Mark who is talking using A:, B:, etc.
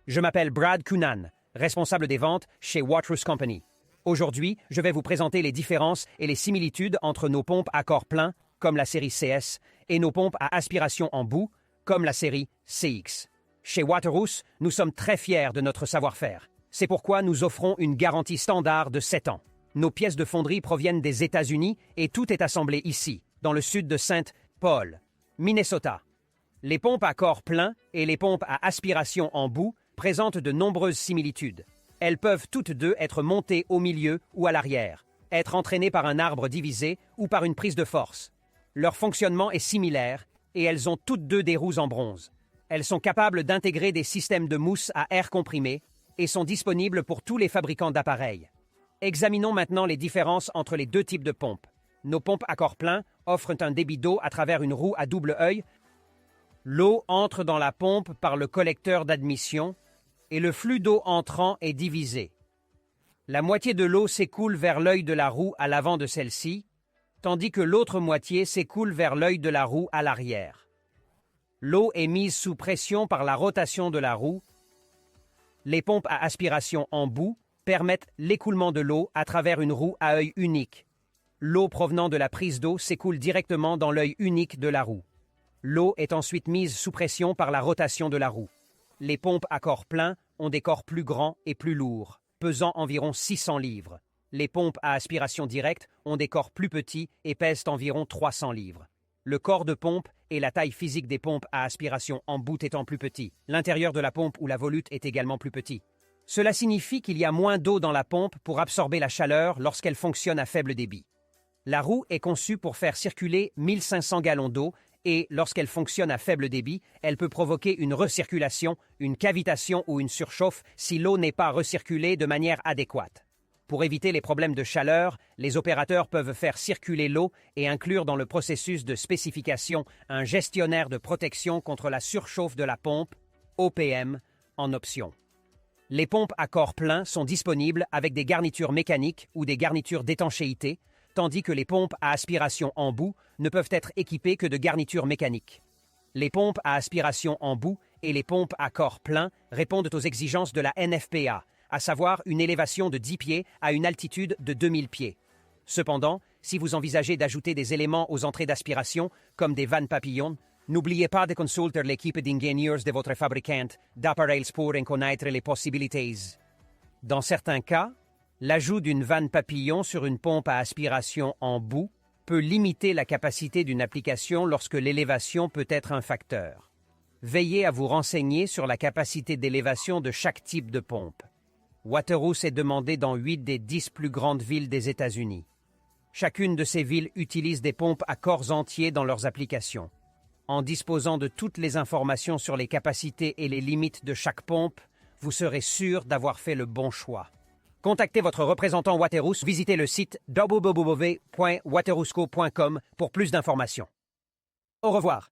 A: Je m'appelle Brad Coonan, responsable des ventes chez Waterous Company. Aujourd'hui, je vais vous présenter les différences et les similitudes entre nos pompes à corps plein, comme la série CS, et nos pompes à aspiration en bout, comme la série CX. Chez Waterous, nous sommes très fiers de notre savoir-faire. C'est pourquoi nous offrons une garantie standard de 7 ans. Nos pièces de fonderie proviennent des États-Unis et tout est assemblé ici, dans le sud de Saint Paul, Minnesota. Les pompes à corps plein et les pompes à aspiration en bout présentent de nombreuses similitudes. Elles peuvent toutes deux être montées au milieu ou à l'arrière, être entraînées par un arbre divisé ou par une prise de force. Leur fonctionnement est similaire et elles ont toutes deux des roues en bronze. Elles sont capables d'intégrer des systèmes de mousse à air comprimé et sont disponibles pour tous les fabricants d'appareils. Examinons maintenant les différences entre les deux types de pompes. Nos pompes à corps plein offrent un débit d'eau à travers une roue à double œil. L'eau entre dans la pompe par le collecteur d'admission et le flux d'eau entrant est divisé. La moitié de l'eau s'écoule vers l'œil de la roue à l'avant de celle-ci, tandis que l'autre moitié s'écoule vers l'œil de la roue à l'arrière. L'eau est mise sous pression par la rotation de la roue. Les pompes à aspiration en bout permettent l'écoulement de l'eau à travers une roue à œil unique. L'eau provenant de la prise d'eau s'écoule directement dans l'œil unique de la roue. L'eau est ensuite mise sous pression par la rotation de la roue. Les pompes à corps plein ont des corps plus grands et plus lourds, pesant environ 600 livres. Les pompes à aspiration directe ont des corps plus petits et pèsent environ 300 livres. Le corps de pompe et la taille physique des pompes à aspiration en bout étant plus petit, l'intérieur de la pompe ou la volute est également plus petit. Cela signifie qu'il y a moins d'eau dans la pompe pour absorber la chaleur lorsqu'elle fonctionne à faible débit. La roue est conçue pour faire circuler 1500 gallons d'eau et, lorsqu'elle fonctionne à faible débit, elle peut provoquer une recirculation, une cavitation ou une surchauffe si l'eau n'est pas recirculée de manière adéquate. Pour éviter les problèmes de chaleur, les opérateurs peuvent faire circuler l'eau et inclure dans le processus de spécification un gestionnaire de protection contre la surchauffe de la pompe, OPM, en option. Les pompes à corps plein sont disponibles avec des garnitures mécaniques ou des garnitures d'étanchéité, tandis que les pompes à aspiration en bout ne peuvent être équipées que de garnitures mécaniques. Les pompes à aspiration en bout et les pompes à corps plein répondent aux exigences de la NFPA, à savoir une élévation de 10 pieds à une altitude de 2000 pieds. Cependant, si vous envisagez d'ajouter des éléments aux entrées d'aspiration, comme des vannes papillons, n'oubliez pas de consulter l'équipe d'ingénieurs de votre fabricante d'appareils pour en connaître les possibilités. Dans certains cas, l'ajout d'une vanne papillon sur une pompe à aspiration en bout peut limiter la capacité d'une application lorsque l'élévation peut être un facteur. Veillez à vous renseigner sur la capacité d'élévation de chaque type de pompe. Waterous est demandé dans 8 des 10 plus grandes villes des États-Unis. Chacune de ces villes utilise des pompes à corps entiers dans leurs applications. En disposant de toutes les informations sur les capacités et les limites de chaque pompe, vous serez sûr d'avoir fait le bon choix. Contactez votre représentant Waterous, visitez le site www.waterousco.com pour plus d'informations. Au revoir.